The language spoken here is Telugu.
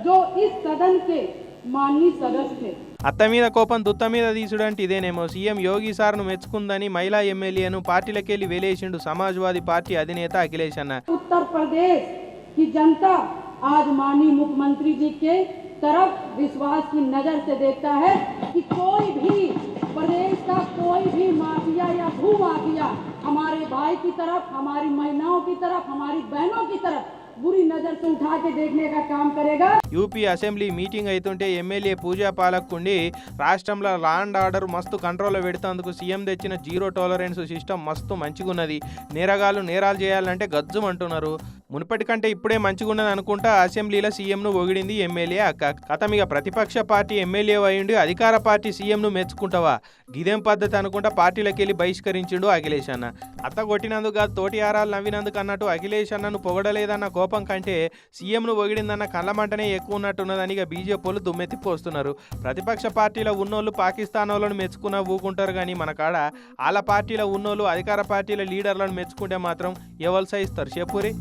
जो इस सदन के माननीय सदस्य थे। అత్త మీద కోపం దుత్త మీద తీసుడంటే ఇదేనేమో. సీఎం యోగి సార్ను మెచ్చుకుందని మహిళా ఎమ్మెల్యేను పార్టీలకెళ్లి వెలేసిండు సమాజ్వాదీ పార్టీ అధినేత అఖిలేష్ అన్న. उत्तर प्रदेश की जनता आज माननीय मुख्यमंत्री जी के तरफ विश्वास की नजर से देखता है कि कोई भी प्रदेश का कोई भी माफिया या भू माफिया हमारे भाई की तरफ, हमारी महिलाओं की तरफ, हमारी बहनों की तरफ बुरी नजर से उठा के देखने का काम करेगा। యూపీ అసెంబ్లీ మీటింగ్ అవుతుంటే ఎమ్మెల్యే పూజా పాలక్కుండి రాష్ట్రంలో లా అండ్ ఆర్డర్ మస్తు కంట్రోల్లో పెడుతందుకు సీఎం తెచ్చిన జీరో టాలరెన్స్ సిస్టమ్ మస్తు మంచిగున్నది, నేరగాళ్ళు నేరాలు చేయాలంటే గజ్జుమంటున్నారు, మునుపటి కంటే ఇప్పుడే మంచిగున్నది అనుకుంటా అసెంబ్లీలో సీఎంను పొగిడింది ఎమ్మెల్యే అక్క. కథమిగ ప్రతిపక్ష పార్టీ ఎమ్మెల్యే అయ్యుండి అధికార పార్టీ సీఎంను మెచ్చుకుంటావా, గిదేం పద్ధతి అనుకుంటా పార్టీలకు వెళ్ళి బహిష్కరించిండు అఖిలేష్ అన్న. అత్త కొట్టినందుకు కాదు తోటి ఆరాలు నవ్వినందుకు అన్నట్టు అఖిలేష్ అన్నను పొగడలేదన్న కోపం కంటే సీఎంను పొగిడిందన్న కళ్ళమంటనే ఎక్కువ ఉన్నట్టున్నదని ఇక బీజేపీలు దుమ్మెత్తిపోస్తున్నారు. ప్రతిపక్ష పార్టీలో ఉన్నోళ్ళు పాకిస్తాన్ వాళ్ళను మెచ్చుకున్నా ఊకుంటారు, కానీ మన కాడ వాళ్ళ పార్టీలో ఉన్నోళ్ళు అధికార పార్టీల లీడర్లను మెచ్చుకుంటే మాత్రం ఎవరు సహిస్తారు చెప్పురి.